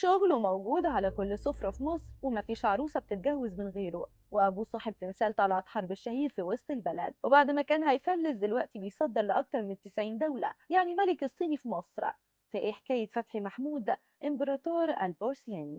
شغله موجود على كل سفرة في مصر ومفيش عروسة بتتجوز من غيره، وأبوه صاحب تمثال طلعت حرب الشهير في وسط البلد، وبعد ما كان هيفلس دلوقتي بيصدر لأكتر من 90 دولة، يعني ملك الصيني في مصر. في إيه حكاية فتحي محمود إمبراطور البورسلين؟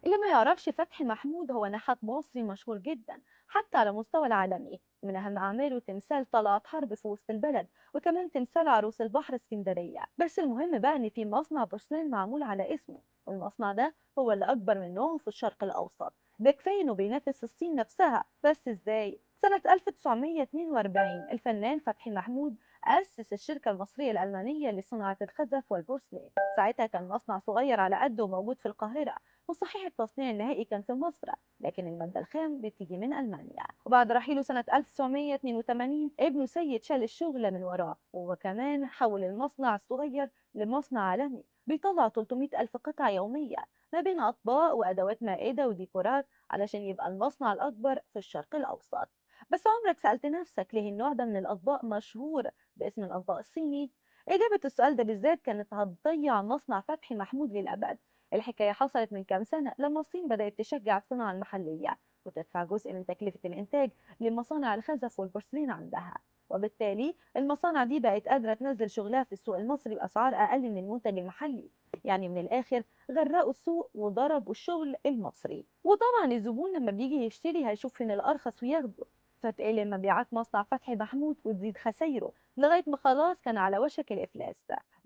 اللي ما يعرفش فتحي محمود هو نحات مصري مشهور جدا حتى على مستوى العالمي. من أهم أعماله تمثال طلعت حرب في وسط البلد، وكمان تمثال عروس البحر اسكندرية. بس المهم بقى إن في مصنع بورسلين معمول على اسمه، والمصنع ده هو اللي أكبر من نوعه في الشرق الأوسط. ده كفاية إنه بينافس الصين نفسها. بس إزاي؟ سنة 1942 الفنان فتحي محمود أسس الشركة المصرية الألمانية لصناعة الخزف والبورسلين. ساعتها كان مصنع صغير على قده وموجود في القاهرة، وصحيح التصنيع النهائي كان في مصر، لكن المادة الخام بتيجي من ألمانيا. وبعد رحيله سنة 1982 ابنه سيد شال الشغل من وراه، وكمان حول المصنع الصغير لمصنع عالمي بيطلع 300 ألف قطعة يومية، ما بين أطباق وأدوات مائدة وديكورات، علشان يبقى المصنع الأكبر في الشرق الأوسط. بس عمرك سألت نفسك ليه النوع ده من الأطباق مشهور باسم الأطباق الصيني؟ إجابة السؤال ده بالذات كانت هتضيع مصنع فتحي محمود للأبد. الحكاية حصلت من كام سنة لما الصين بدأت تشجع الصناعة المحلية وتدفع جزء من تكلفة الإنتاج لمصانع الخزف والبورسلين عندها، وبالتالي المصانع دي بقت قادرة تنزل شغلها في السوق المصري بأسعار أقل من المنتج المحلي. يعني من الآخر غرقوا السوق وضربوا الشغل المصري. وطبعا الزبون لما بيجي يشتري هيشوف فين الأرخص وياخده، فتقل مبيعات مصنع فتحي محمود وتزيد خسايره لغاية ما خلاص كان على وشك الإفلاس.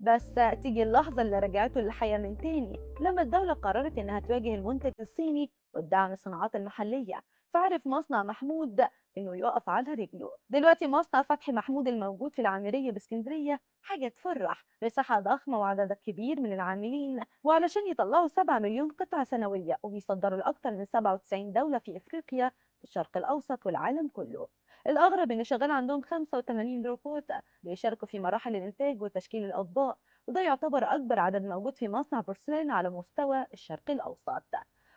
بس تيجي اللحظة اللي رجعته للحياة من تاني لما الدولة قررت إنها تواجه المنتج الصيني ودعم الصناعات المحلية، فعرف مصنع محمود إنه يقف على رجله. دلوقتي مصنع فتحي محمود الموجود في العامرية باسكندرية حاجة تفرح، مساحة ضخمة وعدد كبير من العاملين، وعلشان يطلعوا 7 مليون قطعة سنوية وبيصدروا لأكثر من 97 دولة في إفريقيا، الشرق الأوسط والعالم كله. الأغرب إن شغال عندهم 85 روبوت بيشاركوا في مراحل الإنتاج وتشكيل الأطباق، وده يعتبر أكبر عدد موجود في مصنع بورسلان على مستوى الشرق الأوسط.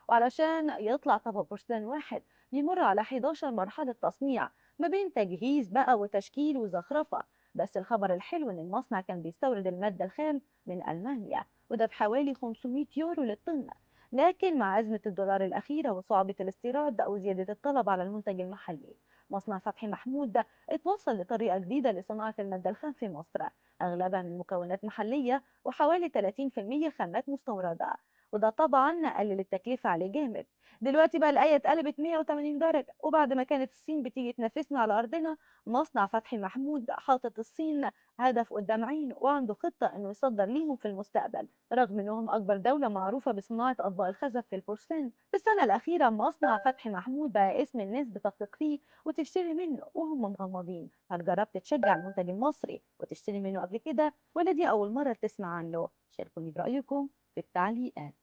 وعلشان يطلع طبق بورسلان واحد بيمر على 11 مرحلة تصنيع، ما بين تجهيز بقى وتشكيل وزخرفة. بس الخبر الحلو إن المصنع كان بيستورد المادة الخام من ألمانيا، وده بحوالي 500 يورو للطن. لكن مع أزمة الدولار الأخيرة وصعوبة الاستيراد أو زيادة الطلب على المنتج المحلي، مصنع فتحي محمود ده اتوصل لطريقة جديدة لصناعة المادة الخام في مصر، أغلبها من مكونات محلية وحوالي 30% خامات مستوردة. وده طبعا قلل التكلفة عليه جامد. دلوقتي بقى الآية اتقلبت 180 درجة، وبعد ما كانت الصين بتيجي تنافسنا على أرضنا، مصنع فتحي محمود حاطط الصين هدف قدام عينه، وعنده خطة إنه يصدر ليهم في المستقبل، رغم إنهم أكبر دولة معروفة بصناعة أطباق الخزف في البورسلين. في السنة الأخيرة مصنع فتحي محمود بقى اسم الناس بتثق فيه وتشتري منه وهم مغمضين. هل جربت تشجع المنتج المصري وتشتري منه قبل كده، ولا دي أول مرة تسمع عنه؟ شاركوني برأيكم في التعليقات.